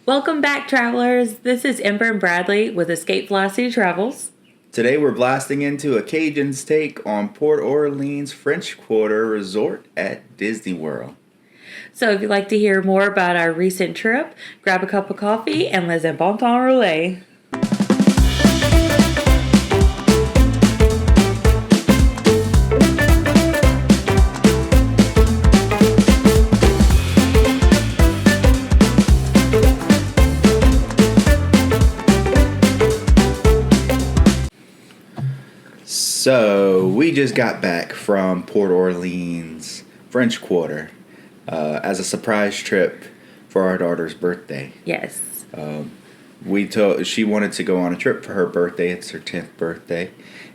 Welcome back, travelers. This is Ember and Bradley with Escape Velocity Travels. Today we're blasting into a Cajun's take on Port Orleans French Quarter Resort at Disney World. So if you'd like to hear more about our recent trip, grab a cup of coffee and let's bon temps rouler. So we just got back from Port Orleans French Quarter as a surprise trip for our daughter's birthday. Yes. She wanted to go on a trip for her birthday. It's her 10th birthday,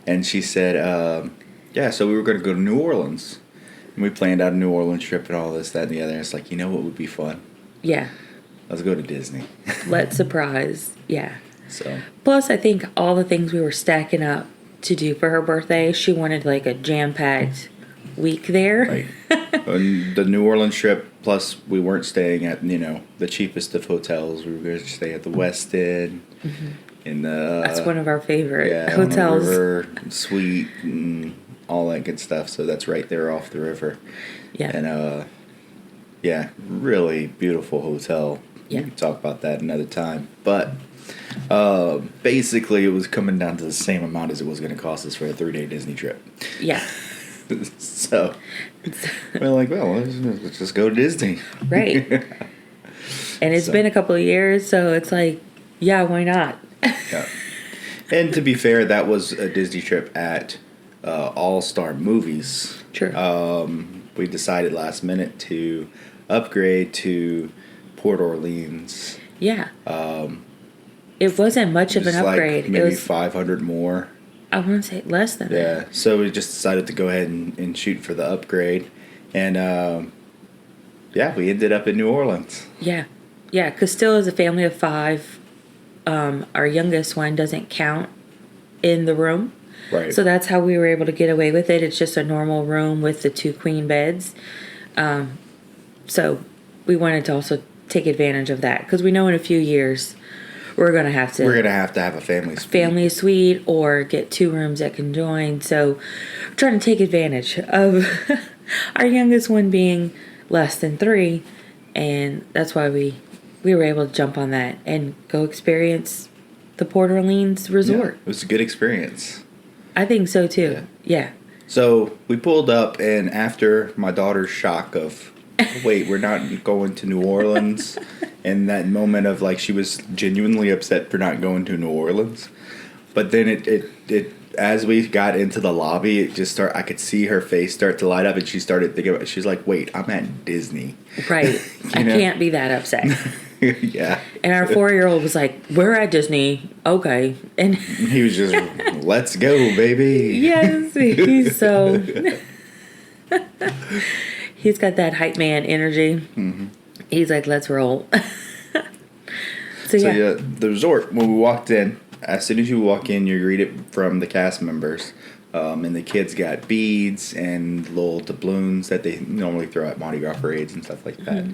and she said, so we were going to go to New Orleans, and we planned out a New Orleans trip and all this, that, and the other. And it's like, you know what would be fun? Yeah. Let's go to Disney. Let's surprise. Yeah. So Plus, I think all the things we were stacking up to do for her birthday, she wanted like a jam-packed week there. Right. And the New Orleans trip, plus we weren't staying at, the cheapest of hotels. We were going to stay at the West End. Mm-hmm. In the, That's one of our favorite hotels. On hotels. the river, suite, and all that good stuff. So that's right there off the river. Yeah. And, really beautiful hotel. Yeah. We can talk about that another time. But basically it was coming down to the same amount as it was going to cost us for a 3-day Disney trip. Yeah. So we're like, well, let's just go to Disney. Right. And it's been a couple of years, so it's like, yeah, why not? Yeah. And to be fair, that was a Disney trip at All-Star Movies. Sure. We decided last minute to upgrade to Port Orleans. Yeah. It wasn't much of an upgrade. Like maybe it was $500 more. I want to say less than that. Yeah. So we just decided to go ahead and shoot for the upgrade. And, we ended up in New Orleans. Yeah. Yeah, because still as a family of 5, our youngest one doesn't count in the room. Right. So that's how we were able to get away with it. It's just a normal room with the 2 queen beds. So we wanted to also take advantage of that because we know in a few years we're going to have to have a family suite or get 2 rooms that can join. So we're trying to take advantage of our youngest one being less than 3, and that's why we were able to jump on that and go experience the Port Orleans resort. Yeah, it was a good experience. I think so too. Yeah. So we pulled up, and after my daughter's shock of, wait, we're not going to New Orleans, and that moment of like she was genuinely upset for not going to New Orleans, but then it as we got into the lobby, I could see her face start to light up, and she started thinking about it. She's like, wait, I'm at Disney. Right. I can't be that upset. Yeah. And our 4-year-old was like, we're at Disney. Okay. And he was just, let's go, baby. Yes. He's got that hype man energy. Mm-hmm. He's like, let's roll. So the resort, when we walked in, as soon as you walk in, you're greeted from the cast members. And the kids got beads and little doubloons that they normally throw at Mardi Gras parades and stuff like that. Mm-hmm.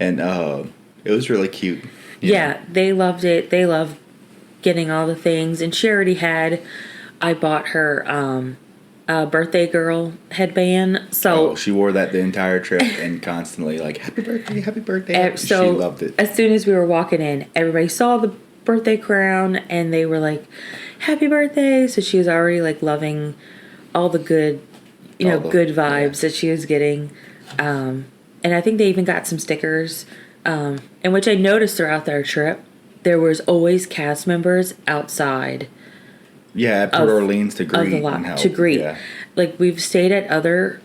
And it was really cute. Yeah, they loved it. They loved getting all the things. And she already I bought her birthday girl headband. So she wore that the entire trip and constantly like, happy birthday, happy birthday. So she loved it. As soon as we were walking in, everybody saw the birthday crown and they were like, happy birthday. So she was already like loving all the good, good vibes that she was getting. And I think they even got some stickers. And which I noticed throughout our trip, there was always cast members outside. Yeah, at Port Orleans to greet. Yeah. Like we've stayed at other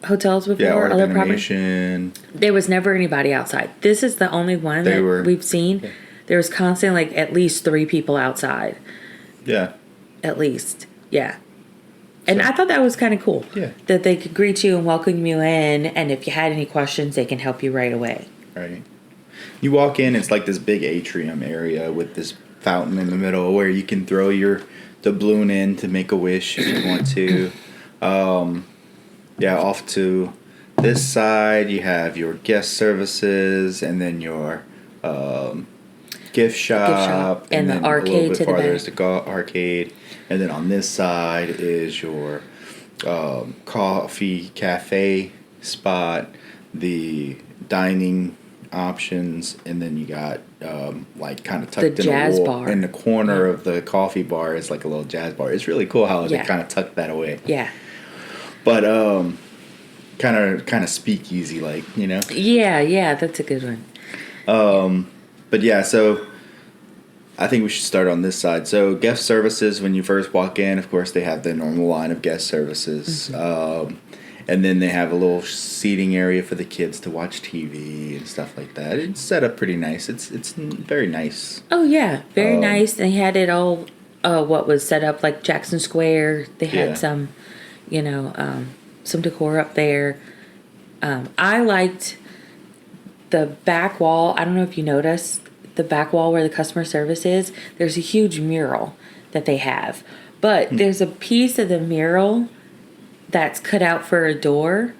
hotels before, Art other of Animation. There was never anybody outside. This is the only one we've seen. Yeah. There was constantly like at least 3 people outside. Yeah. At least. Yeah. And I thought that was kind of cool. Yeah. That they could greet you and welcome you in, and if you had any questions, they can help you right away. Right. You walk in, it's like this big atrium area with this fountain in the middle where you can throw your doubloon in to make a wish if you want to. Off to this side you have your guest services and then your gift shop, and the then arcade a little bit to the farther back. is the arcade, and then on this side is your coffee cafe spot, the dining options, and then you got like kind of tucked The in jazz the wall bar. in the corner of the coffee bar is like a little jazz bar. It's really cool how they kind of tucked that away. Yeah. But kind of speakeasy like, you know. Yeah, that's a good one. But yeah, so I think we should start on this side. So guest services, when you first walk in, of course, they have the normal line of guest services. Mm-hmm. And then they have a little seating area for the kids to watch TV and stuff like that. It's set up pretty nice. It's very nice. Oh, yeah. Very nice. They had it all, what was set up like Jackson Square. They had some, some decor up there. I liked the back wall. I don't know if you noticed the back wall where the customer service is. There's a huge mural that they have. But there's a piece of the mural that's cut out for a door,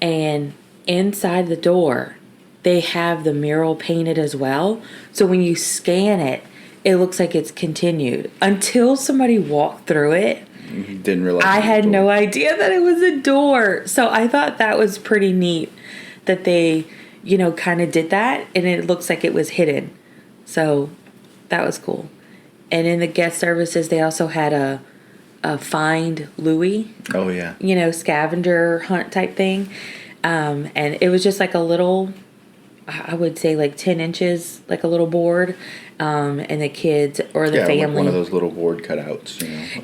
and inside the door they have the mural painted as well. So when you scan it, it looks like it's continued. Until somebody walked through it, didn't realize I had no idea that it was a door. So I thought that was pretty neat that they, kind of did that, and it looks like it was hidden. So that was cool. And in the guest services, they also had a Find Louis. Oh, yeah. Scavenger hunt type thing. And it was just like a little, I would say like 10 inches, like a little board. And the kids or the family. Like one of those little board cutouts,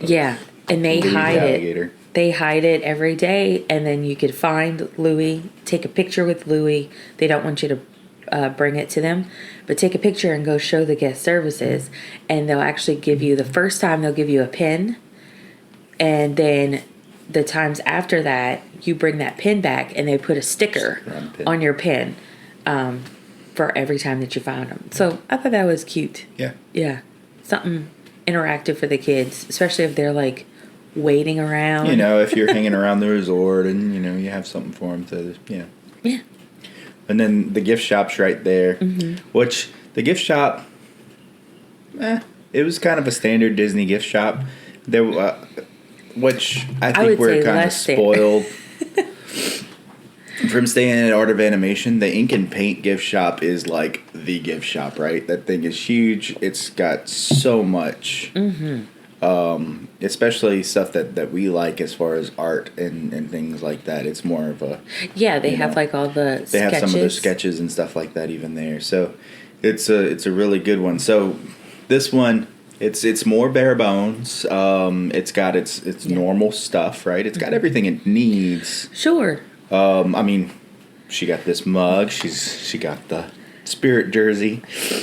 Yeah. And they hide it. They hide it every day. And then you could find Louis, take a picture with Louis. They don't want you to bring it to them, but take a picture and go show the guest services. And they'll actually give you, the first time they'll give you a pin. And then the times after that, you bring that pin back and they put a sticker on your pin for every time that you found them. So I thought that was cute. Yeah. Yeah. Something interactive for the kids, especially if they're like waiting around. If you're hanging around the resort and, you have something for them to, Yeah. And then the gift shop's right there, which the gift shop, it was kind of a standard Disney gift shop. There which I think we're kind of spoiled from staying at Art of Animation. The ink and paint gift shop is like the gift shop, right? That thing is huge. It's got so much, especially stuff that we like as far as art and things like that. It's more of a they have like all the they sketches. have some of the sketches and stuff like that even there. So it's a really good one. So this one. It's more bare bones. It's got its normal stuff, right? It's got everything it needs. Sure. She got this mug. She got the Spirit jersey.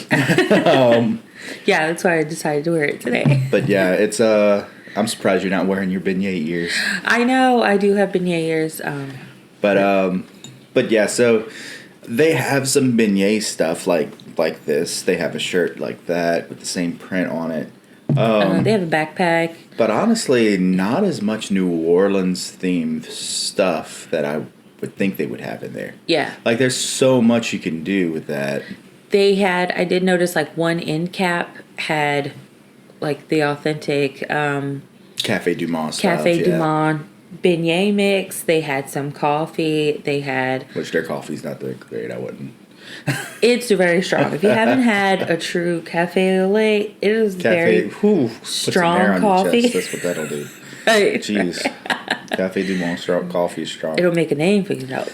Yeah, that's why I decided to wear it today. But yeah, it's I'm surprised you're not wearing your beignet ears. I know I do have beignet ears. But yeah, so they have some beignet stuff like this. They have a shirt like that with the same print on it. They have a backpack. But honestly, not as much New Orleans themed stuff that I would think they would have in there. Yeah. Like there's so much you can do with that. I did notice like one end cap had like the authentic Cafe Du Monde stuff. Cafe Du Monde beignet mix. They had some coffee. They had... Which their coffee's not that great. I wouldn't... It's very strong. If you haven't had a true cafe au lait, it is very strong coffee. That's what that'll do. Right. Jeez. Cafe Du Monde coffee is strong. It'll make a name for you, though.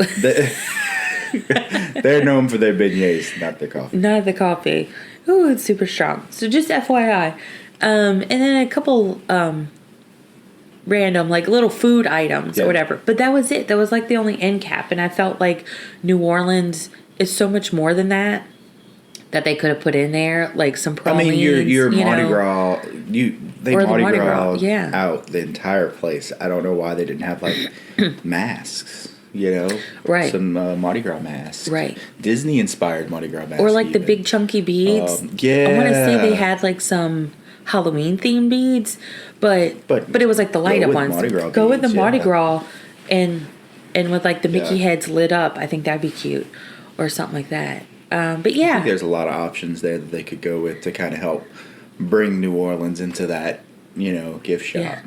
They're known for their beignets, not their coffee. Not the coffee. Ooh, it's super strong. So just FYI. And then a couple random, like little food items or whatever. But that was it. That was like the only end cap. And I felt like New Orleans is so much more than that they could have put in there. Like some pralines. I mean, your Mardi Gras, they Mardi Gras out the entire place. I don't know why they didn't have like masks. Right. Some Mardi Gras masks. Right. Disney-inspired Mardi Gras masks. Or like the big chunky beads. Yeah. I want to say they had like some Halloween-themed beads, but it was like the light-up ones. Go with the Mardi Gras and with like the Mickey heads lit up. I think that'd be cute. Or something like that. But I think yeah, there's a lot of options there that they could go with to kind of help bring New Orleans into that, gift shop,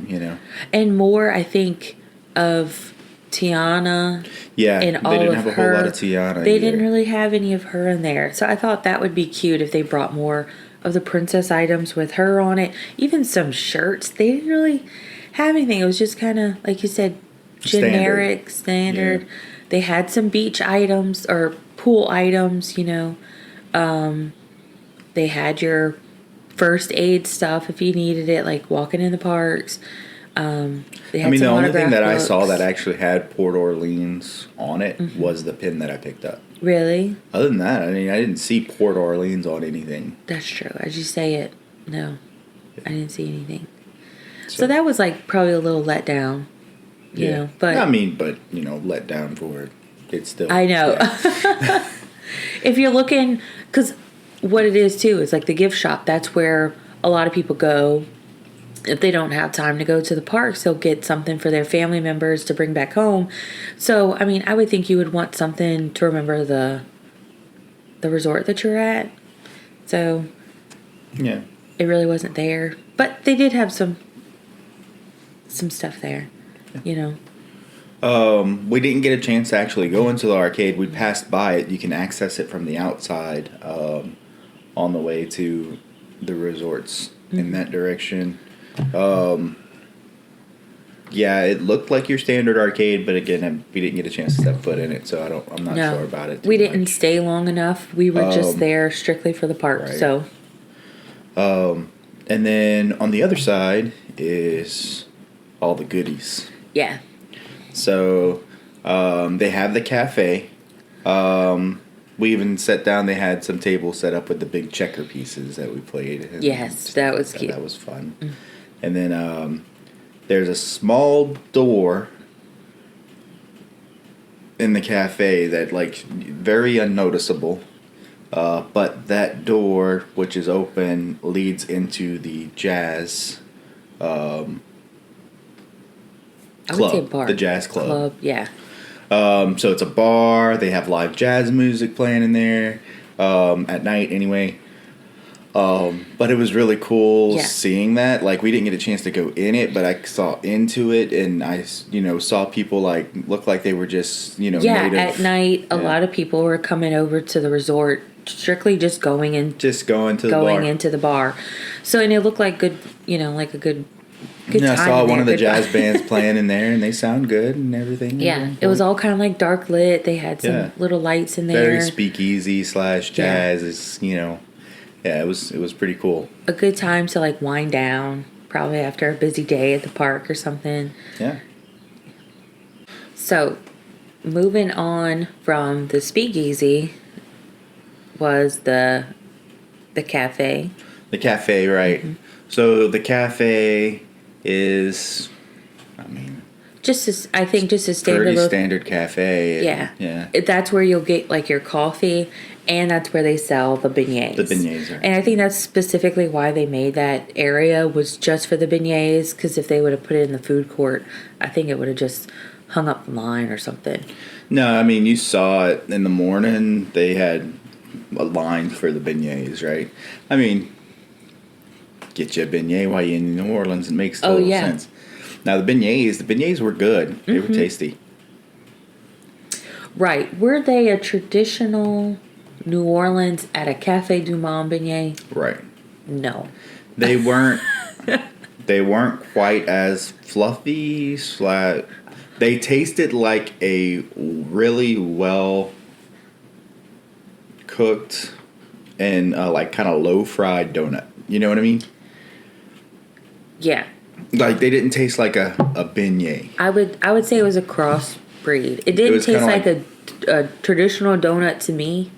and more I think of Tiana. Yeah, And they all didn't of have a her, whole lot of Tiana they either. didn't really have any of her in there. So I thought that would be cute if they brought more of the princess items with her on it. Even some shirts. They didn't really have anything. It was just kind of, like you said, generic, standard. Yeah. They had some beach items or pool items, They had your first aid stuff if you needed it, like walking in the parks. They had The some only thing autograph that I saw books. that actually had Port Orleans on it was the pin that I picked up. Really? Other than that, I didn't see Port Orleans on anything. That's true. As you say it, no, I didn't see anything. So that was like probably a little letdown, you know. But let down for it. It's still. I know. Yeah. If you're looking, because what it is too is like the gift shop. That's where a lot of people go. If they don't have time to go to the parks, they'll get something for their family members to bring back home. So, I would think you would want something to remember the resort that you're at. So, Yeah. it really wasn't there. But they did have some stuff there, We didn't get a chance to actually go into the arcade. We passed by it. You can access it from the outside on the way to the resorts in that direction. It looked like your standard arcade, but again, we didn't get a chance to step foot in it, so I'm not sure about it. We didn't stay long enough. We were just there strictly for the park. Right. So, and then on the other side is all the goodies. yeah. So they have the cafe. We even sat down. They had some tables set up with the big checker pieces that we played. Yes, that was cute. That was fun. Mm. And then there's a small door in the cafe that very unnoticeable. But that door, which is open, leads into the jazz club. I would say bar. The jazz club. Yeah. So it's a bar. They have live jazz music playing in there at night anyway. But it was really cool seeing that. We didn't get a chance to go in it, but I saw into it, and I, saw people look like they were just, at night, a lot of people were coming over to the resort strictly just going in. Just going to the bar. Going into the bar. So, and it looked like good, like a good time. I saw one of the jazz bands playing in there, and they sound good and everything. Yeah, it was all kind of dark lit. They had some little lights in there. Very speakeasy / jazz is, it was pretty cool. A good time to wind down, probably after a busy day at the park or something. Yeah. So, moving on from the speakeasy was the cafe. The cafe, right. Mm-hmm. So the cafe is, just a standard pretty standard cafe. Yeah. That's where you'll get your coffee, and that's where they sell the beignets. The beignets, right. And I think that's specifically why they made that area was just for the beignets, because if they would have put it in the food court, I think it would have just hung up the line or something. No, you saw it in the morning. They had a line for the beignets, right? Get you a beignet while you're in New Orleans. It makes total sense. Now the beignets were good. They were tasty. Right. Were they a traditional New Orleans at a Cafe du Monde beignet? Right. No. They weren't. They weren't quite as fluffy. They tasted like a really well cooked and kind of low fried donut. You know what I mean? Yeah. They didn't taste like a beignet. I would say it was a crossbreed. It didn't taste like a traditional donut to me,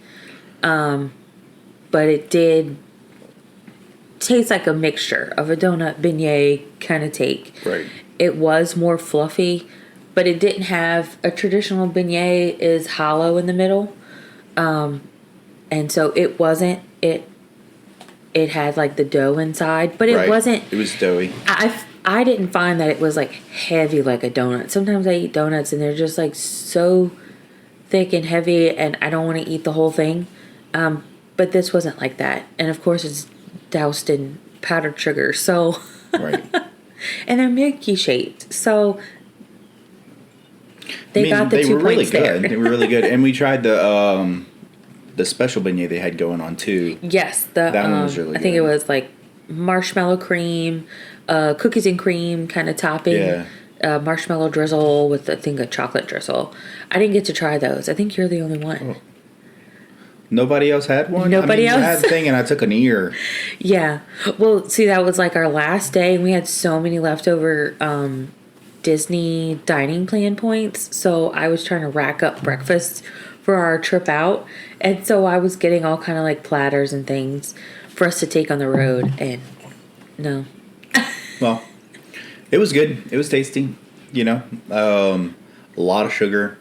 but it did taste like a mixture of a donut beignet kind of take. Right. It was more fluffy, but it didn't have a traditional beignet is hollow in the middle, and so it wasn't it. It had the dough inside, but it wasn't. It was doughy. I didn't find that it was heavy like a donut. Sometimes I eat donuts and they're just so thick and heavy, and I don't want to eat the whole thing. But this wasn't like that. And of course it's doused in powdered sugar. So, Right. and they're Mickey shaped. So they got the they 2 were really points there. good. They were really good. And we tried the special beignet they had going on too. Yes. That one was really good. I think it was like marshmallow cream, cookies and cream kind of topping. Yeah. Marshmallow drizzle with, I think, a chocolate drizzle. I didn't get to try those. I think you're the only one. Oh. Nobody else had one? Nobody else? I had a thing and I took an ear. Yeah. Well, see, that was like our last day, and we had so many leftover Disney dining plan points. So I was trying to rack up breakfast for our trip out. And so I was getting all kind of like platters and things for us to take on the road. And no. Well, it was good. It was tasty, you know. A lot of sugar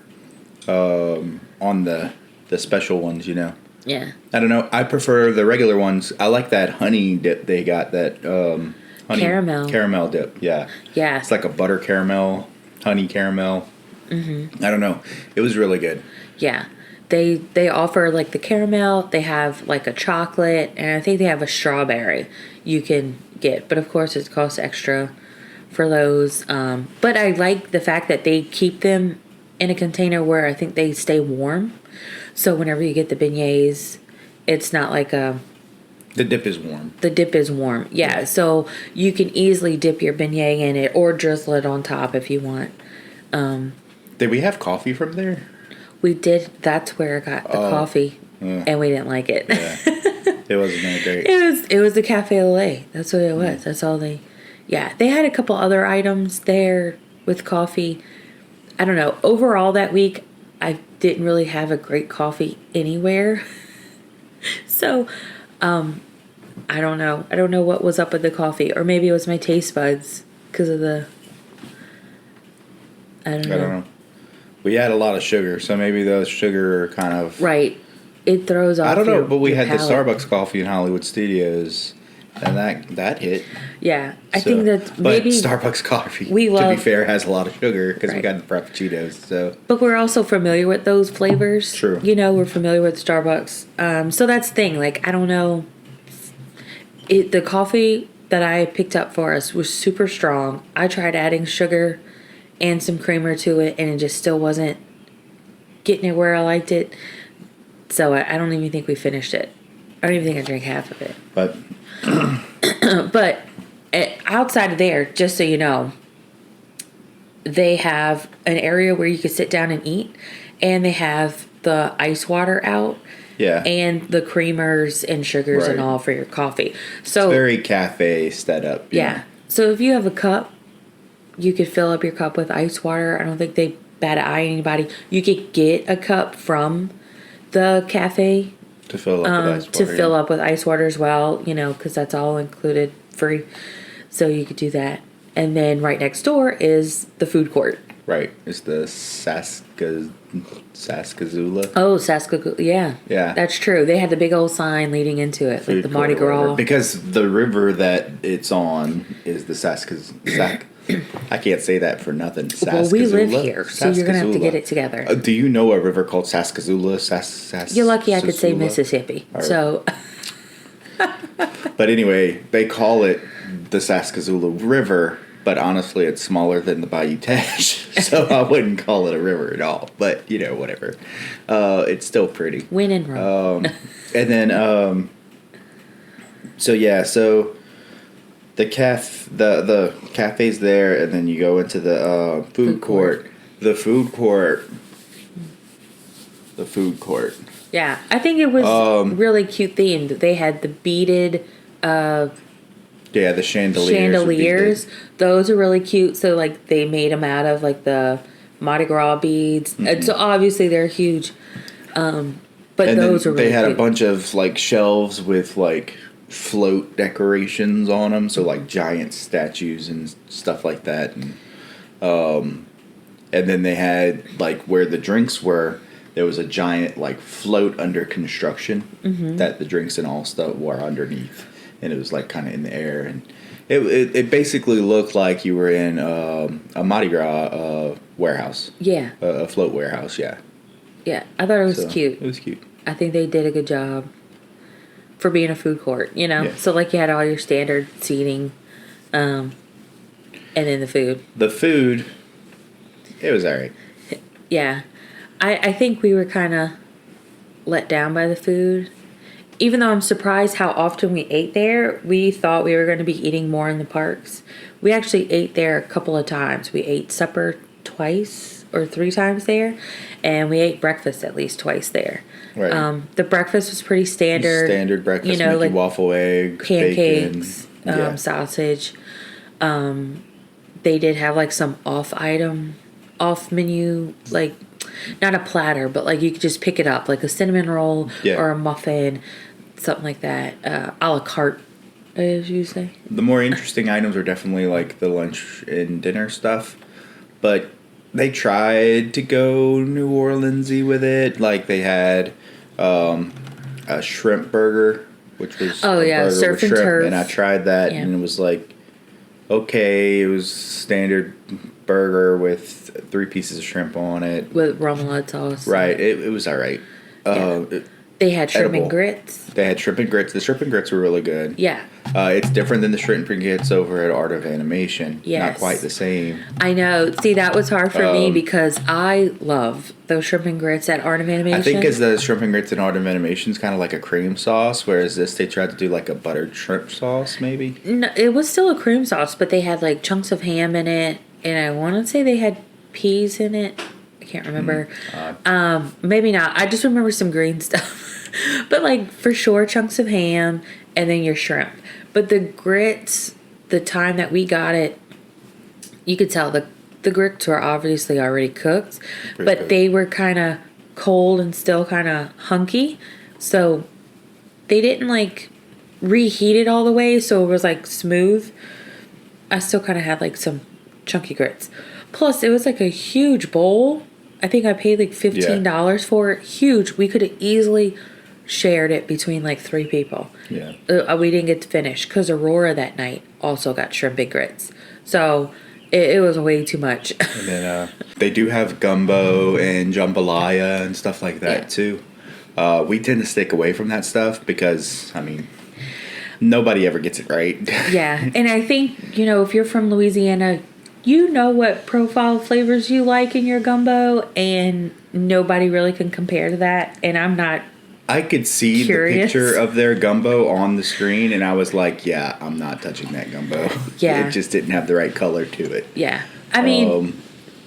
on the special ones, you know. Yeah. I don't know. I prefer the regular ones. I like that honey dip they got, that honey caramel dip. Yeah. Yeah. It's like a butter caramel, honey caramel. Mm-hmm. I don't know. It was really good. Yeah. They offer like the caramel, they have like a chocolate, and I think they have a strawberry you can get. But of course it costs extra for those. But I like the fact that they keep them in a container where I think they stay warm. So whenever you get the beignets, it's not like the dip is warm. The dip is warm. Yeah. So you can easily dip your beignet in it or drizzle it on top if you want. Did we have coffee from there? We did. That's where I got the coffee, and we didn't like it. Yeah. It wasn't that great. It was the Cafe au lait. That's what it was. That's all they. Yeah, they had a couple other items there with coffee. I don't know. Overall, that week, I didn't really have a great coffee anywhere. So, I don't know. I don't know what was up with the coffee, or maybe it was my taste buds because of the. I don't know. We had a lot of sugar, so maybe the sugar kind of... Right. It throws off. I don't know, but we had palate. the Starbucks coffee in Hollywood Studios, and that hit. Yeah, I think that maybe... But Starbucks coffee, to be fair, has a lot of sugar because we got the Frappuccinos, so... But we're also familiar with those flavors. True. You know, we're familiar with Starbucks. So that's the thing. Like, I don't know. The coffee that I picked up for us was super strong. I tried adding sugar and some creamer to it, and it just still wasn't getting it where I liked it. So I don't even think we finished it. I don't even think I drank half of it. But but outside of there, just so you know, they have an area where you can sit down and eat, and they have the ice water out. Yeah. And the creamers and sugars and all for your coffee. So it's very cafe set up. Yeah. Know? So if you have a cup, you could fill up your cup with ice water. I don't think they bat an eye at anybody. You could get a cup from the cafe to fill up with ice water. To fill up with ice water as well, you know, because that's all included free. So you could do that. And then right next door is the food court. Right. It's the Saskazula. Oh, Saskazula. Yeah. Yeah. That's true. They had the big old sign leading into it, like the Mardi Gras. Because the river that it's on is the Saskazula. I can't say that for nothing. Well, we live here, so you're going to have to get it together. Do you know a river called Saskazula? You're lucky I could say Mississippi. Right. So. But anyway, they call it the Saskazula River, but honestly, it's smaller than the Bayou Teche, so I wouldn't call it a river at all. But, you know, whatever. It's still pretty. Win and run. And then, so the cafe's there, and then you go into the food court. The food court. Yeah, I think it was really cute themed. They had the beaded... the chandeliers. Those are really cute. So, like, they made them out of, like, the Mardi Gras beads. Mm-hmm. So, obviously, they're huge. But those are really cute. They had a bunch of, like, shelves with, like, float decorations on them. So, like, giant statues and stuff like that. And then they had, like, where the drinks were, there was a giant, like, float under construction that the drinks and all stuff were underneath. And it was like kind of in the air, and it basically looked like you were in a Mardi Gras warehouse. Yeah. A float warehouse, yeah. Yeah, I thought it was cute. It was cute. I think they did a good job for being a food court, you know? Yeah. So, like, you had all your standard seating, and then the food. The food, it was all right. Yeah. I think we were kind of let down by the food. Even though I'm surprised how often we ate there, we thought we were going to be eating more in the parks. We actually ate there a couple of times. We ate supper twice or 3 times there, and we ate breakfast at least twice there. Right. The breakfast was pretty standard. Standard breakfast, you know, Mickey like waffle egg, pancakes, bacon. sausage. They did have like some off menu, like not a platter, but like you could just pick it up, like a cinnamon roll or a muffin, something like that. A la carte, as you say. The more interesting items are definitely like the lunch and dinner stuff, but they tried to go New Orleans-y with it. Like they had a shrimp burger, which was surf and turf, and I tried that, and it was like, okay, it was standard burger with 3 pieces of shrimp on it with remoulade sauce. Right, it was all right. They had shrimp and grits. They had shrimp and grits. The shrimp and grits were really good. Yeah. It's different than the shrimp and grits over at Art of Animation. Yes. Not quite the same. I know. See, that was hard for me because I love those shrimp and grits at Art of Animation. I think because the shrimp and grits in Art of Animation is kind of like a cream sauce, whereas this they tried to do like a buttered shrimp sauce, maybe. No, it was still a cream sauce, but they had like chunks of ham in it, and I want to say they had peas in it. I can't remember. Maybe not. I just remember some green stuff. But like for sure chunks of ham and then your shrimp. But the grits, the time that we got it, you could tell the grits were obviously already cooked, but they were kind of cold and still kind of hunky. So they didn't like reheat it all the way, so it was like smooth. I still kind of had like some chunky grits. Plus it was like a huge bowl. I think I paid like $15 for it. Huge. We could have easily shared it between like 3 people. Yeah. We didn't get to finish because Aurora that night also got shrimp and grits. So it was way too much. And then they do have gumbo and jambalaya and stuff like that too. We tend to stick away from that stuff because, I mean, nobody ever gets it right. Yeah. And I think, you know, if you're from Louisiana, you know what profile flavors you like in your gumbo, and nobody really can compare to that. And I'm not I could see the picture of their gumbo on the screen, and I was like, yeah, I'm not touching that gumbo. Yeah. It just didn't have the right color to it. Yeah. I mean,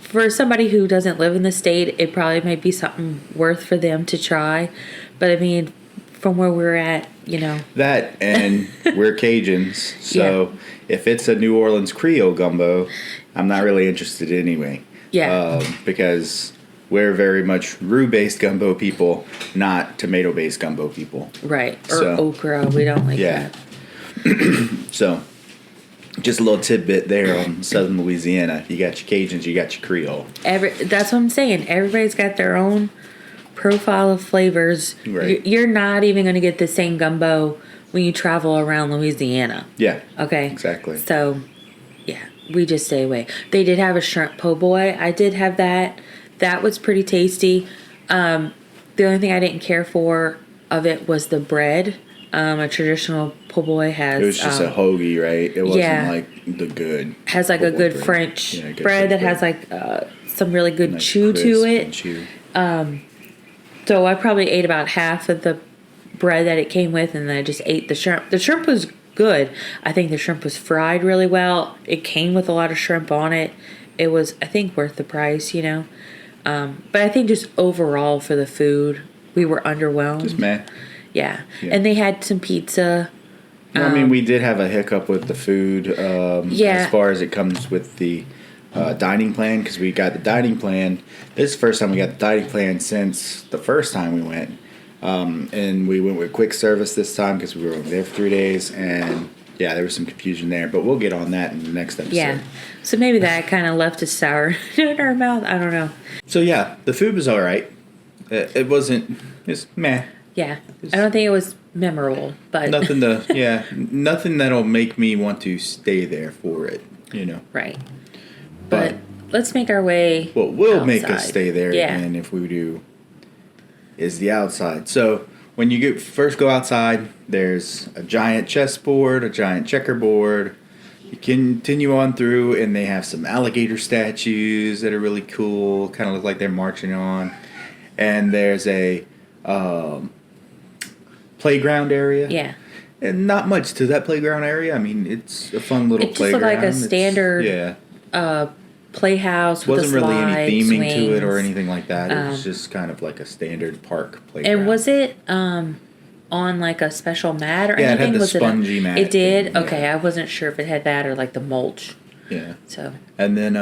for somebody who doesn't live in the state, it probably might be something worth for them to try. But I mean, from where we're at, you know. That, and we're Cajuns, so if it's a New Orleans Creole gumbo, I'm not really interested anyway. Yeah. Because we're very much roux-based gumbo people, not tomato-based gumbo people. Right. Or okra. We don't like that. So, just a little tidbit there on Southern Louisiana. You got your Cajuns, you got your Creole. That's what I'm saying. Everybody's got their own profile of flavors. Right. You're not even going to get the same gumbo when you travel around Louisiana. Yeah. Okay. Exactly. So, yeah, we just stay away. They did have a shrimp po' boy. I did have that. That was pretty tasty. The only thing I didn't care for of it was the bread. A traditional po' boy has... It was just a hoagie, right? It wasn't like the good... Has like a good bread. French good bread that bread. has like some really good Nice chew to it. Chew. So I probably ate about half of the bread that it came with, and then I just ate the shrimp. The shrimp was good. I think the shrimp was fried really well. It came with a lot of shrimp on it. It was, I think, worth the price, you know. But I think just overall for the food, we were underwhelmed. Just meh. Yeah. And they had some pizza. I mean, we did have a hiccup with the food as far as it comes with the dining plan, because we got the dining plan. This is the first time we got the dining plan since the first time we went. And we went with quick service this time because we were only there for 3 days. And yeah, there was some confusion there, but we'll get on that in the next episode. Yeah. So maybe that kind of left a sour in our mouth. I don't know. So yeah, the food was all right. It wasn't, it's meh. Yeah. I don't think it was memorable, but nothing that'll make me want to stay there for it, you know. Right. But let's make our way Well, we'll outside. make us stay there Yeah. again if we do is the outside. So when you first go outside, there's a giant chessboard, a giant checkerboard. You continue on through, and they have some alligator statues that are really cool, kind of look like they're marching on. And there's a playground area. Yeah. And not much to that playground area. I mean, it's a fun little playground. It just looked like a standard playhouse with wasn't really any theming swings. to it or anything like that. It was just kind of like a standard park playground. And was it on like a special mat or anything? Yeah, it had the was spongy mat. It did? Yeah. Okay, I wasn't sure if it had that or like the mulch. Yeah. So. And then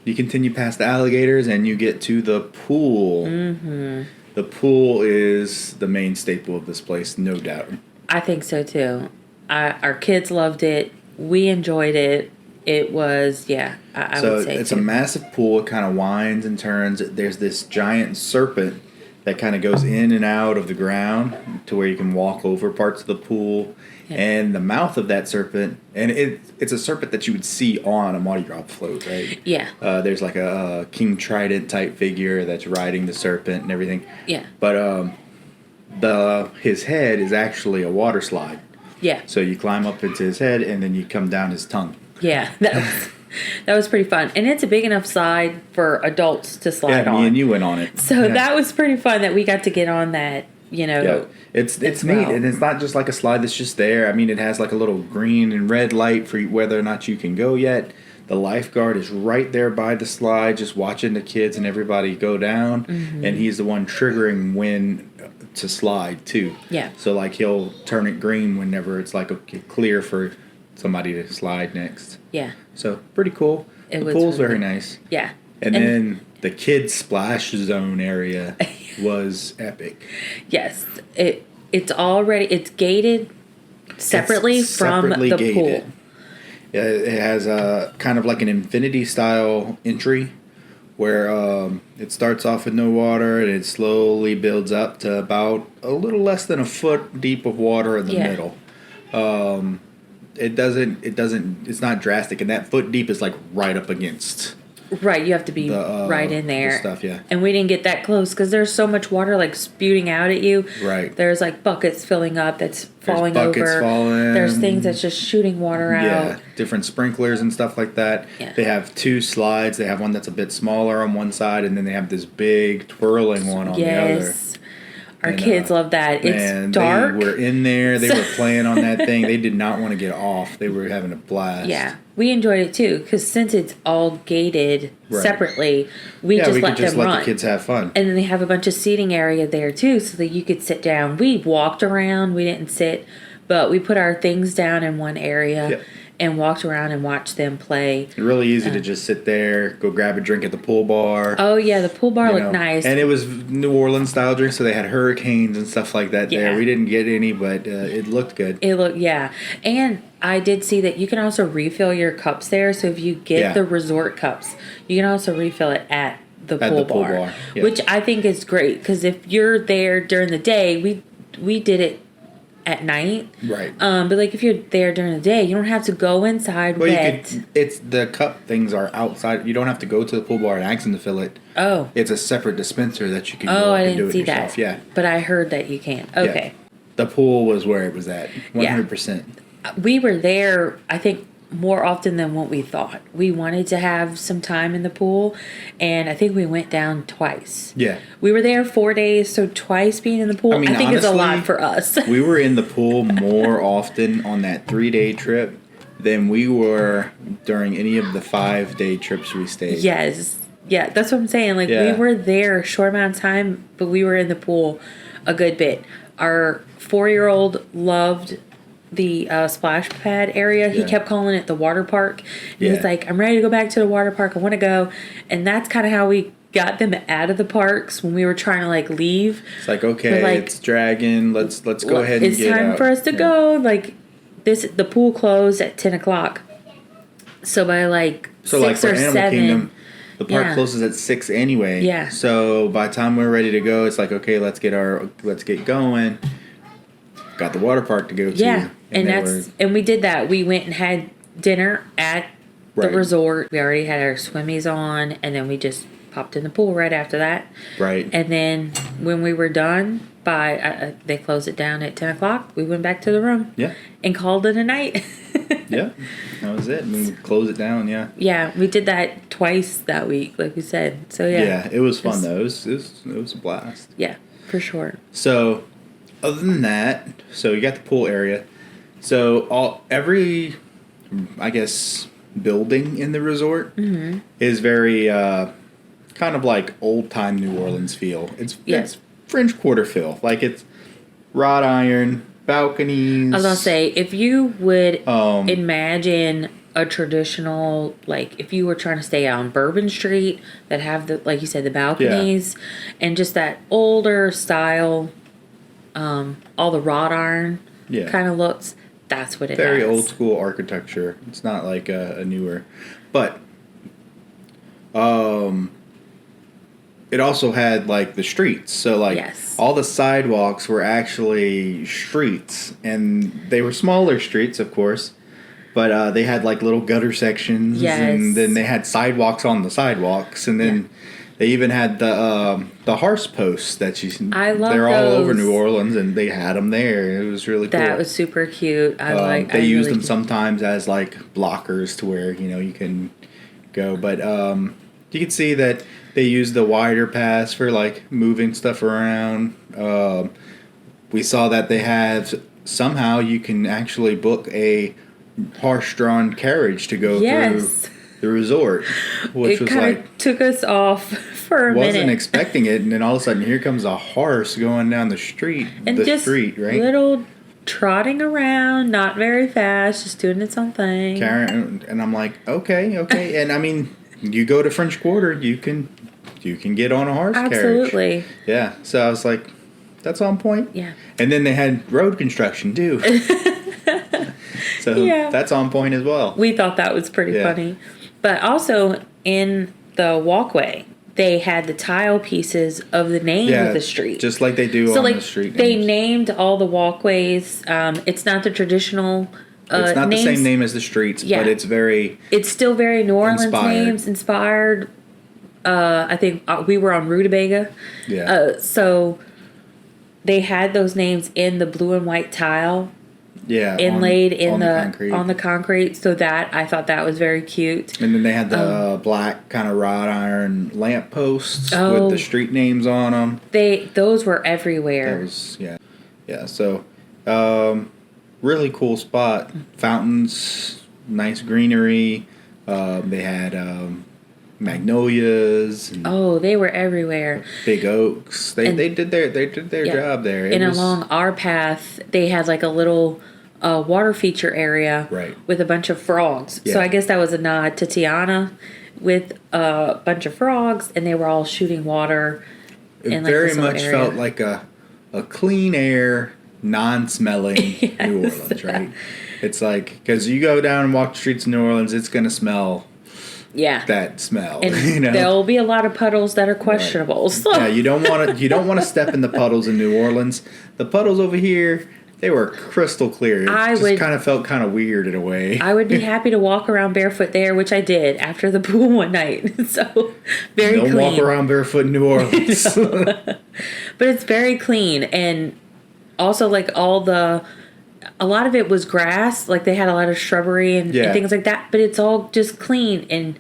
you continue past the alligators and you get to the pool. Mm-hmm. The pool is the main staple of this place, no doubt. I think so too. Our kids loved it. We enjoyed it. It was, I would say. So it's too. a massive pool. It kind of winds and turns. There's this giant serpent that kind of goes in and out of the ground to where you can walk over parts of the pool. Yeah. And the mouth of that serpent, and it's a serpent that you would see on a Mardi Gras float, right? Yeah. There's like a King Trident type figure that's riding the serpent and everything. Yeah. But his head is actually a water slide. Yeah. So you climb up into his head and then you come down his tongue. Yeah, that was pretty fun. And it's a big enough slide for adults to slide on. Yeah, me and you went on it. So that was pretty fun that we got to get on that, Yeah. It's neat, and it's not just like a slide that's just there. I mean, it has like a little green and red light for whether or not you can go yet. The lifeguard is right there by the slide, just watching the kids and everybody go down, and he's the one triggering when to slide too. Yeah. So like he'll turn it green whenever it's like clear for somebody to slide next. Yeah. So pretty cool. The pool's very nice. Yeah. And then the kids splash zone area was epic. Yes. It's gated separately from the pool. Yeah, it has a kind of like an infinity style entry where it starts off with no water and it slowly builds up to about a little less than a foot deep of water in the middle. It's not drastic, and that foot deep is like right up against. Right, you have to be right in there. The stuff, yeah. And we didn't get that close because there's so much water like spewing out at you. Right. There's like buckets filling up that's falling over. There's things that's just shooting water out. Yeah, different sprinklers and stuff like that. Yeah. They have two slides. They have one that's a bit smaller on one side, and then they have this big twirling one on the other. Our kids love that. It's dark. They were in there. They were playing on that thing. They did not want to get off. They were having a blast. Yeah. We enjoyed it too because since it's all gated separately, we just let them run. Let the kids have fun. And then they have a bunch of seating area there too so that you could sit down. We walked around. We didn't sit, but we put our things down in one area. And walked around and watched them play. It's really easy to just sit there, go grab a drink at the pool bar. Oh, yeah, the pool bar looked nice. And it was New Orleans style drinks, so they had hurricanes and stuff like that there. We didn't get any, but it looked good. And I did see that you can also refill your cups there. So if you get the resort cups, you can also refill it at the pool bar. Which I think is great because if you're there during the day, we did it at night, right? But like if you're there during the day, you don't have to go inside wet. It's the cup things are outside. You don't have to go to the pool bar and ask them to fill it. Oh, it's a separate dispenser that you can. Oh, I didn't do it see yourself. that. Yeah, but I heard that you can. Okay, the pool was where it was at. 100%. We were there. I think more often than what we thought. We wanted to have some time in the pool, and I think we went down twice. Yeah. We were there 4 days, so twice being in the pool, I think honestly, is a lot for us. We were in the pool more often on that 3-day trip than we were during any of the 5-day trips we stayed. Yes. Yeah, that's what I'm saying. Like, we were there a short amount of time, but we were in the pool a good bit. Our 4-year-old loved the splash pad area. He kept calling it the water park. And he's like, I'm ready to go back to the water park. I want to go. And that's kind of how we got them out of the parks when we were trying to like leave. It's like, okay, it's dragging. Let's go ahead and get out. It's time for us to go. Like the pool closed at 10 o'clock. So by like 6 or 7. Kingdom, the park closes at 6 anyway. Yeah. So by the time we're ready to go, it's like, okay, let's get going. Got the water park to go to. Yeah, and we did that. We went and had dinner at the resort. We already had our swimmies on, and then we just popped in the pool right after that. Right. And then when we were done, they closed it down at 10 o'clock. We went back to the room. Yeah. And called it a night. Yeah. That was it. We closed it down, yeah. Yeah, we did that twice that week, like we said. So, yeah. Yeah, it was fun, though. It was a blast. Yeah, for sure. So, other than that, so you got the pool area. So, every, I guess, building in the resort is very kind of like old-time New Orleans feel. It's French Quarter feel. Like, it's wrought iron, balconies. I was going to say, if you would imagine a traditional, like, if you were trying to stay on Bourbon Street that have, the, like you said, the balconies, and just that older style, all the wrought iron kind of looks, that's what it Very has. old school architecture. It's not like a newer. But it also had like the streets. So like all the sidewalks were actually streets, and they were smaller streets, of course. But they had like little gutter sections, and then they had sidewalks on the sidewalks, and then they even had the horse posts that I love they're those. all over New Orleans, and they had them there. It was really cool. That was super cute. They used them sometimes as like blockers to where you can go, but you can see that they used the wider paths for like moving stuff around. We saw that they have somehow you can actually book a horse-drawn carriage to go through the resort, which was like took us off for a minute. Wasn't expecting it, and then all of a sudden here comes a horse going down the street. And right? Little trotting around, not very fast, just doing its own thing. And I'm like, okay, and I mean, you go to French Quarter, you can get on a horse carriage. Absolutely. Yeah. So I was like, that's on point. Yeah. And then they had road construction too. So that's on point as well. We thought that was pretty funny. But also in the walkway, they had the tile pieces of the name of the street. Just like they do on the street names. They named all the walkways. It's not the traditional it's not names. The same name as the streets, but it's still very New Orleans names inspired. I think we were on Rutabaga. Yeah. So they had those names in the blue and white tile. Yeah, inlaid on the concrete, so that I thought that was very cute. And then they had the black kind of wrought iron lamp posts with the street names on them. Those were everywhere. That was So, really cool spot. Fountains, nice greenery. They had magnolias. And they were everywhere. Big oaks. They did their job there. Along our path, they had like a little water feature area with a bunch of frogs. Yeah. So I guess that was a nod to Tiana with a bunch of frogs, and they were all shooting water. It very much felt like a clean air, non-smelling New Orleans, right? It's like, because you go down and walk the streets of New Orleans, it's going to smell that smell. And there'll be a lot of puddles that are questionable. Right. So. Yeah, you don't want to step in the puddles in New Orleans. The puddles over here, they were crystal clear. It kind of felt kind of weird in a way. I would be happy to walk around barefoot there, which I did after the pool one night. So very clean. Don't walk around barefoot in New Orleans. But it's very clean, and also like a lot of it was grass. Like they had a lot of shrubbery and things like that. But it's all just clean and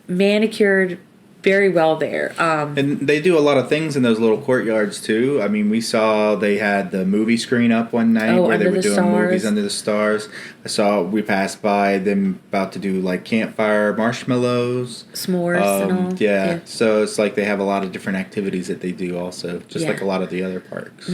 manicured very well there. And they do a lot of things in those little courtyards too. I mean, we saw they had the movie screen up one night where they were doing movies under the stars. We passed by them about to do like campfire marshmallows. S'mores and all. Yeah. So it's like they have a lot of different activities that they do also, just like a lot of the other parks.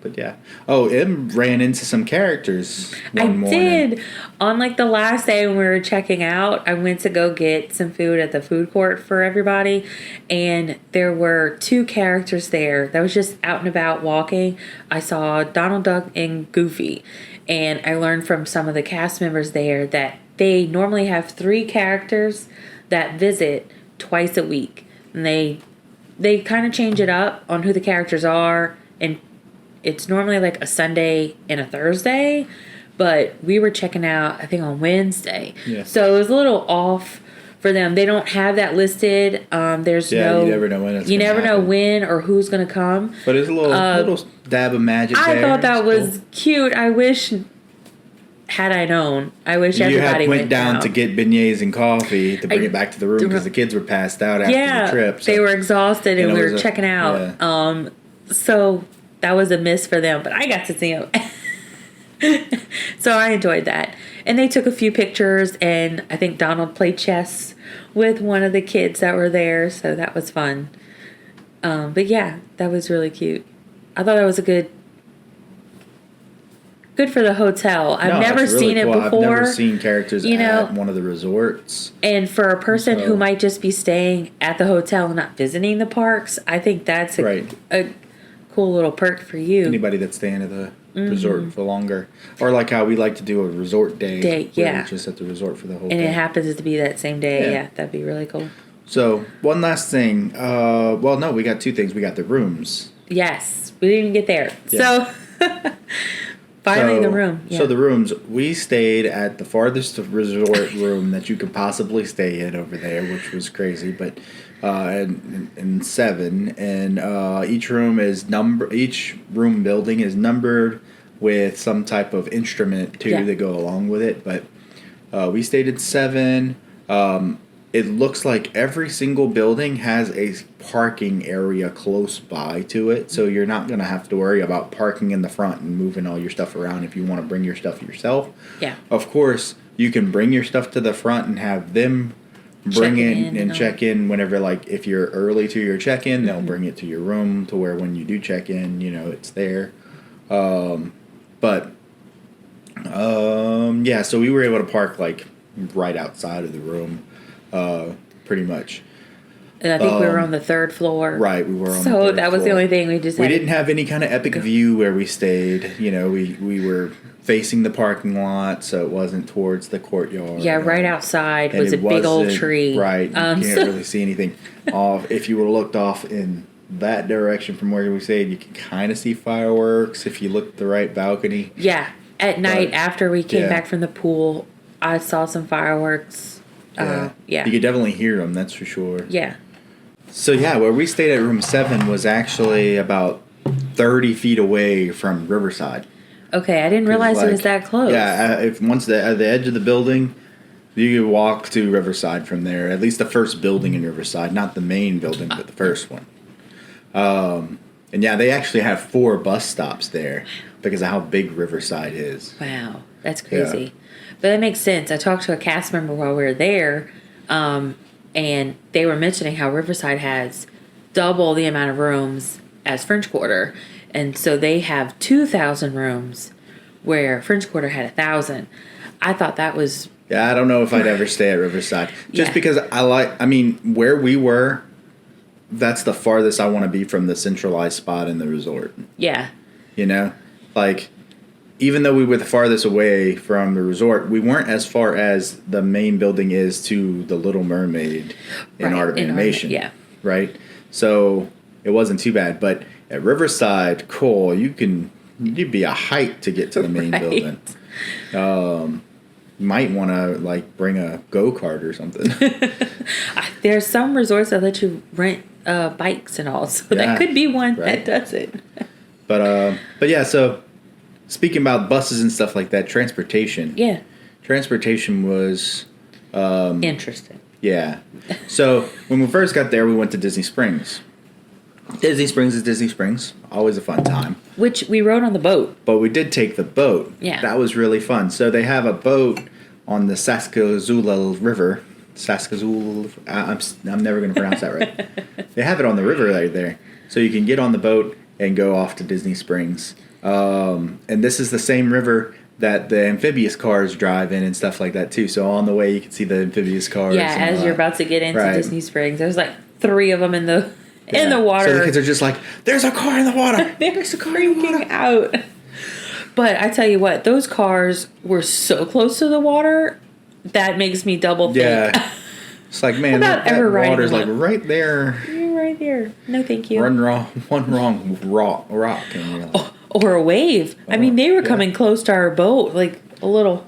But yeah. It ran into some characters one morning. I did. On like the last day when we were checking out, I went to go get some food at the food court for everybody. And there were two characters there that was just out and about walking. I saw Donald Duck and Goofy. And I learned from some of the cast members there that they normally have 3 characters that visit twice a week. And they kind of change it up on who the characters are, and it's normally like a Sunday and a Thursday, but we were checking out, I think, on Wednesday. Yeah. So it was a little off for them. They don't have that listed. There's no. You never know when it's You gonna never know happen. when or who's going to come. But it's a little dab of magic. I thought that was cute. I wish, had I known, everybody went down to get beignets and coffee to bring it back to the room because the kids were passed out after the trip. So. They were exhausted and we were checking out. Yeah. So that was a miss for them, but I got to see them. So I enjoyed that. And they took a few pictures, and I think Donald played chess with one of the kids that were there, so that was fun. But yeah, that was really cute. I thought that was good for the hotel. I've never seen it before. I've never seen characters at one of the resorts. And for a person who might just be staying at the hotel and not visiting the parks, I think that's a cool little perk for you. Anybody that's staying at the resort for longer. Or like how we like to do a resort day. Yeah. Just at the resort for the whole and day. It happens to be that same day. Yeah, that'd be really cool. So, one last thing. We got two things. We got the rooms. Yes. We didn't even get there. Yeah. So, finally the room. Yeah. So, the rooms. We stayed at the farthest resort room that you could possibly stay in over there, which was crazy. But, in 7. And each room building is numbered with some type of instrument, too, that go along with it. But we stayed at 7. It looks like every single building has a parking area close by to it, so you're not going to have to worry about parking in the front and moving all your stuff around if you want to bring your stuff yourself. Yeah. Of course, you can bring your stuff to the front and have them bring it and check in whenever, like, if you're early to your check-in, they'll bring it to your room to where when you do check in, it's there. So we were able to park, like, right outside of the room. Pretty much. And I think we were on the 3rd floor. Right, we were on the 3rd floor. So that was the only thing we just had. We didn't have any kind of epic view where we stayed. We were facing the parking lot, so it wasn't towards the courtyard. Yeah, right outside was a big old tree. Right, you can't really see anything. If you would have looked off in that direction from where we stayed, you can kind of see fireworks if you look at the right balcony. Yeah, at night after we came back from the pool, I saw some fireworks. You could definitely hear them, that's for sure. Yeah. So where we stayed at room 7 was actually about 30 feet away from Riverside. Okay, I didn't realize it was that close. Yeah, once at the edge of the building, you could walk to Riverside from there. At least the first building in Riverside, not the main building, but the first one. And they actually have 4 bus stops there because of how big Riverside is. Wow, that's crazy. Yeah. But that makes sense. I talked to a cast member while we were there, and they were mentioning how Riverside has double the amount of rooms as French Quarter. And so they have 2,000 rooms where French Quarter had 1,000. I thought that was... Yeah, I don't know if I'd ever stay at Riverside. Just because where we were, that's the farthest I want to be from the centralized spot in the resort. Yeah. Even though we were the farthest away from the resort, we weren't as far as the main building is to the Little Mermaid in Art of Animation. Right? So it wasn't too bad. But at Riverside, cool, you'd be a hike to get to the main building. Might want to bring a go-kart or something. There's some resorts that let you rent bikes and all, so that could be one that does it. But so speaking about buses and stuff like that, transportation. Yeah. Transportation was... interesting. Yeah. So when we first got there, we went to Disney Springs. Disney Springs is Disney Springs. Always a fun time. Which we rode on the boat. But we did take the boat. Yeah. That was really fun. So they have a boat on the Saskazula River. I'm never going to pronounce that right. They have it on the river right there. So you can get on the boat and go off to Disney Springs. And this is the same river that the amphibious cars drive in and stuff like that too. So on the way you can see the amphibious cars. Yeah, as you're about to get into Disney Springs. There's 3 of them in the water. So the kids are just like, there's a car in the water. They're freaking out. But I tell you what, those cars were so close to the water, that makes me double think. Yeah. It's like, man, that water's right there. You're right there. No, thank you. One wrong rock. Or a wave. They were coming close to our boat, a little.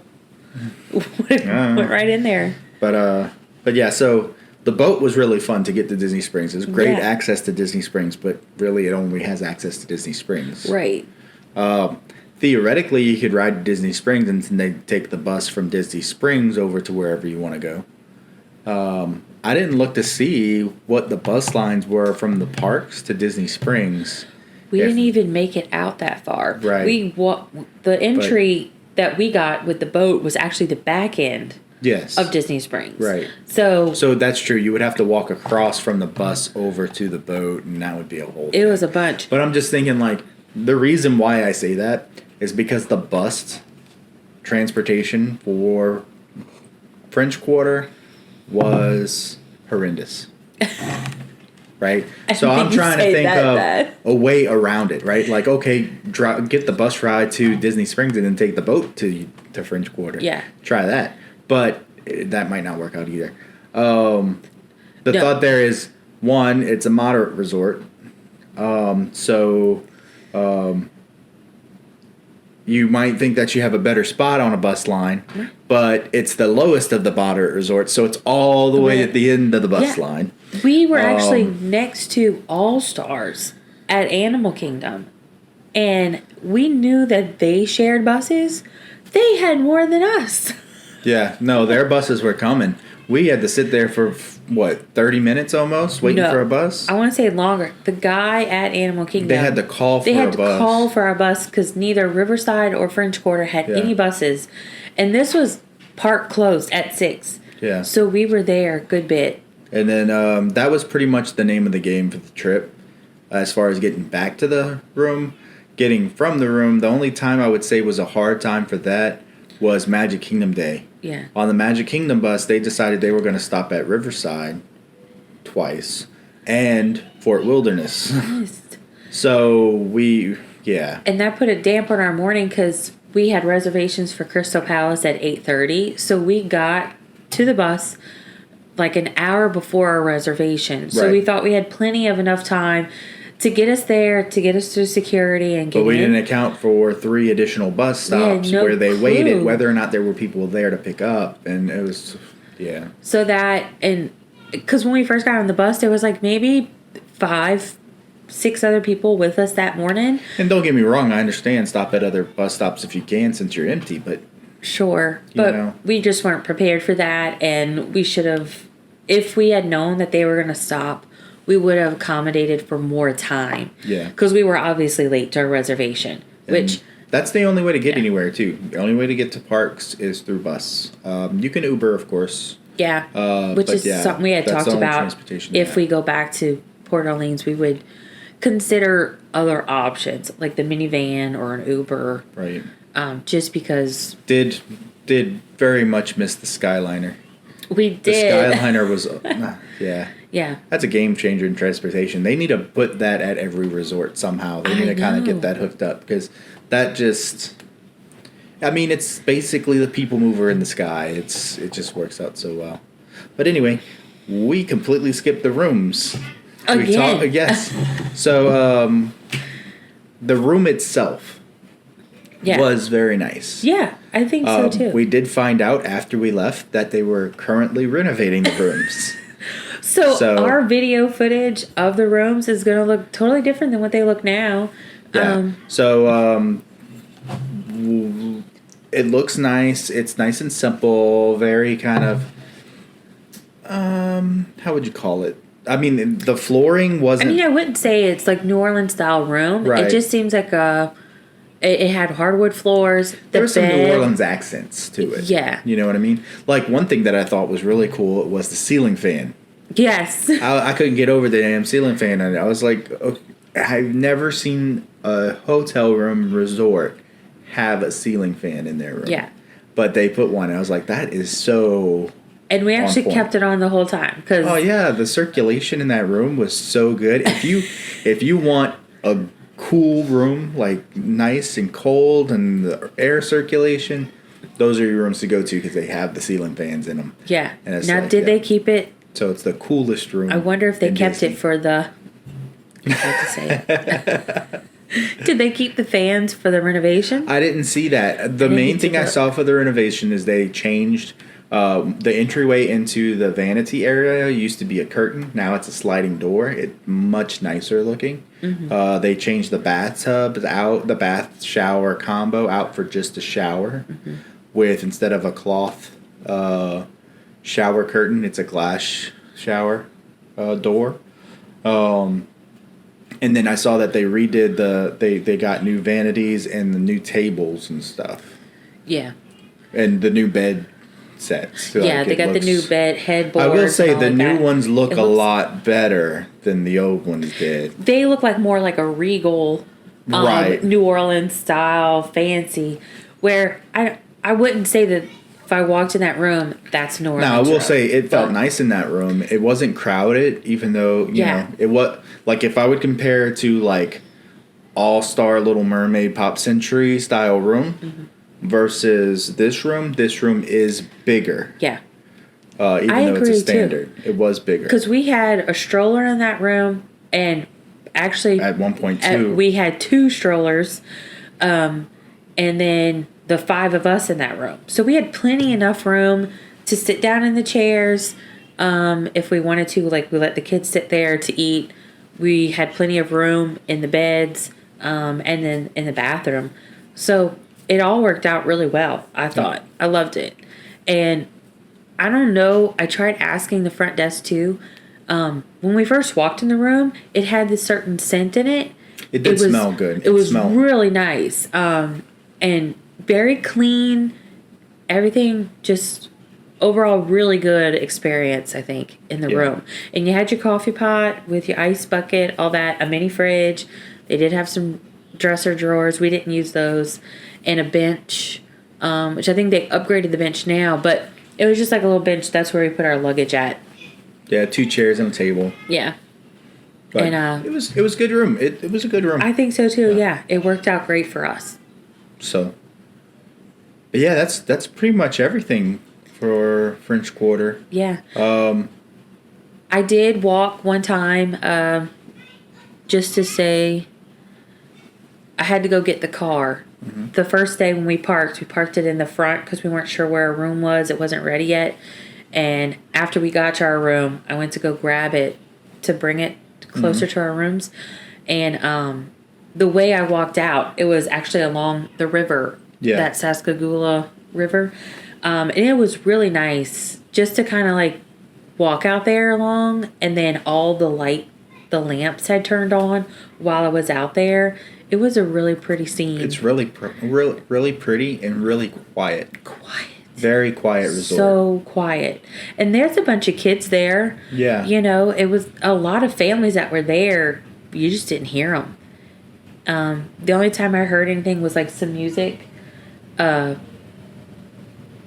Went right in there. But But yeah, so the boat was really fun to get to Disney Springs. There's great Yeah. access to Disney Springs, but really it only has access to Disney Springs. Right. Theoretically, you could ride to Disney Springs and then take the bus from Disney Springs over to wherever you want to go. I didn't look to see what the bus lines were from the parks to Disney Springs. We didn't even make it out that far. Right. The entry that we got with the boat was actually the back end. Yes. Of Disney Springs. Right. So that's true. You would have to walk across from the bus over to the boat, and that would be a whole it was a bunch. But I'm just thinking, like, the reason why I say that is because the bus transportation for French Quarter was horrendous. Right? So I'm trying to think of a way around it, right? Like, okay, get the bus ride to Disney Springs and then take the boat to French Quarter. Yeah. Try that. But that might not work out either. Thought there is, one, it's a moderate resort. You might think that you have a better spot on a bus line, but it's the lowest of the moderate resorts, so it's all the way at the end of the bus line. We were actually next to All Stars at Animal Kingdom, and we knew that they shared buses. They had more than us. Yeah, no, their buses were coming. We had to sit there for, 30 minutes almost, waiting for a bus? I want to say longer. The guy at Animal Kingdom... They had to call for a bus. They had to call for our bus because neither Riverside or French Quarter had any buses. And this was park closed at 6. Yeah. So we were there a good bit. And then that was pretty much the name of the game for the trip. As far as getting back to the room, getting from the room, the only time I would say was a hard time for that was Magic Kingdom Day. Yeah. On the Magic Kingdom bus, they decided they were going to stop at Riverside twice and Fort Wilderness. Yes. So And that put a damp on our morning because we had reservations for Crystal Palace at 8:30. So we got to the bus like an hour before our reservation. So we thought we had plenty of enough time to get us there, to get us through security and get in. But we didn't account for 3 additional bus stops where they waited, whether or not there were people there to pick up. And it was, So that, and because when we first got on the bus, there was like maybe 5, 6 other people with us that morning. And don't get me wrong, I understand stop at other bus stops if you can since you're empty, but... Sure, but we just weren't prepared for that, and we should have, if we had known that they were going to stop, we would have accommodated for more time. Yeah. Because we were obviously late to our reservation, which... That's the only way to get anywhere, too. The only way to get to parks is through bus. You can Uber, of course. Yeah, which is something we had talked about. If we go back to Port Orleans, we would consider other options, like the minivan or an Uber. Right. Just because... Did very much miss the Skyliner. We did. The Skyliner was... Yeah. That's a game changer in transportation. They need to put that at every resort somehow. They need to kind of get that hooked up because that just... I mean, it's basically the people mover in the sky. It just works out so well. But anyway, we completely skipped the rooms. Again. Yes. So the room itself was very nice. Yeah, I think so too. We did find out after we left that they were currently renovating the rooms. So our video footage of the rooms is going to look totally different than what they look now. Yeah. It looks nice. It's nice and simple. Very kind of... how would you call it? I mean, the flooring wasn't... I wouldn't say it's like New Orleans style room. Right. It just seems like it had hardwood floors. There were some New Orleans accents to it. Yeah. You know what I mean? Like, one thing that I thought was really cool was the ceiling fan. Yes. I couldn't get over the damn ceiling fan. And I was like, okay, I've never seen a hotel room resort have a ceiling fan in their room. Yeah. But they put one. I was like, that is so... And we actually kept it on the whole time. Oh, yeah. The circulation in that room was so good. If you want a cool room, like nice and cold and the air circulation, those are your rooms to go to because they have the ceiling fans in them. Yeah. Now, did they keep it? So it's the coolest room. I wonder if they kept it for the... I have to say it. Did they keep the fans for the renovation? I didn't see that. The main thing I saw for the renovation is they changed The entryway into the vanity area used to be a curtain. Now it's a sliding door. It's much nicer looking. Mm-hmm. They changed the bathtubs out, the bath shower combo out for just a shower. Mm-hmm. With, instead of a cloth shower curtain, it's a glass shower door. And then I saw that they redid they got new vanities and the new tables and stuff. Yeah. And the new bed sets. So yeah, they got the new bed headboard. I will say the new ones look a lot better than the old ones did. They look like more like a regal, New Orleans style, fancy. Where I wouldn't say that if I walked in that room, that's New Orleans. No, I will say it felt nice in that room. It wasn't crowded, even though you know it was. Like if I would compare it to like All-Star Little Mermaid Pop Century style room versus this room is bigger. Yeah. Even though it's a standard. It was bigger. Because we had a stroller in that room, and actually at 1.2 we had 2 strollers, and then the 5 of us in that room. So we had plenty enough room to sit down in the chairs. If we wanted to, like we let the kids sit there to eat. We had plenty of room in the beds, and then in the bathroom. So it all worked out really well, I thought. I loved it. And I don't know, I tried asking the front desk too. When we first walked in the room, it had this certain scent in it. It did smell good. It was really nice. And very clean. Everything just overall really good experience, I think, in the room. And you had your coffee pot with your ice bucket, all that, a mini fridge. They did have some dresser drawers. We didn't use those. And a bench, which I think they upgraded the bench now, but it was just like a little bench. That's where we put our luggage at. Yeah, 2 chairs and a table. Yeah. But and it was a good room. It was a good room. I think so too. Yeah, it worked out great for us. So, but yeah, that's pretty much everything for French Quarter. Yeah. I did walk one time, just to say I had to go get the car. Mm-hmm. The first day when we parked it in the front because we weren't sure where our room was. It wasn't ready yet. And after we got to our room, I went to go grab it to bring it closer to our rooms. And the way I walked out, it was actually along the river, that Sascagoula River. And it was really nice just to kind of like walk out there along, and then all the lamps had turned on while I was out there. It was a really pretty scene. It's really pretty and really quiet. Quiet. Very quiet resort. So quiet. And there's a bunch of kids there. Yeah. You know, it was a lot of families that were there. You just didn't hear them. The only time I heard anything was like some music near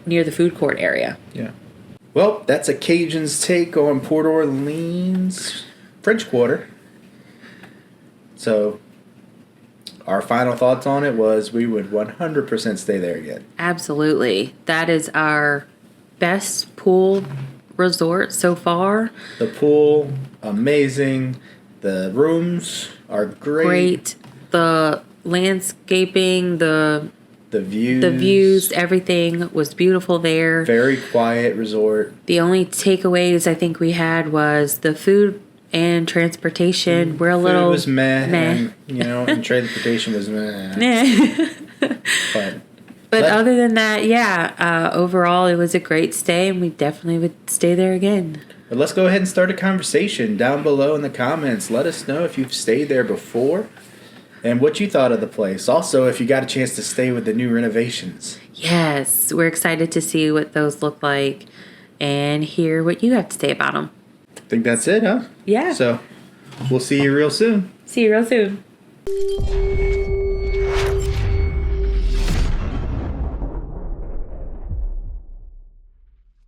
the food court area. Yeah. Well, that's a Cajun's take on Port Orleans French Quarter. So our final thoughts on it was we would 100% stay there again. Absolutely. That is our best pool resort so far. The pool, amazing. The rooms are great. The landscaping, the views, everything was beautiful there. Very quiet resort. The only takeaways I think we had was the food and transportation. We're a little... Food was meh. And, and transportation was meh. But other than that, overall it was a great stay, and we definitely would stay there again. But let's go ahead and start a conversation down below in the comments. Let us know if you've stayed there before and what you thought of the place. Also, if you got a chance to stay with the new renovations. Yes, we're excited to see what those look like and hear what you have to say about them. I think that's it, huh? Yeah. So, we'll see you real soon. See you real soon.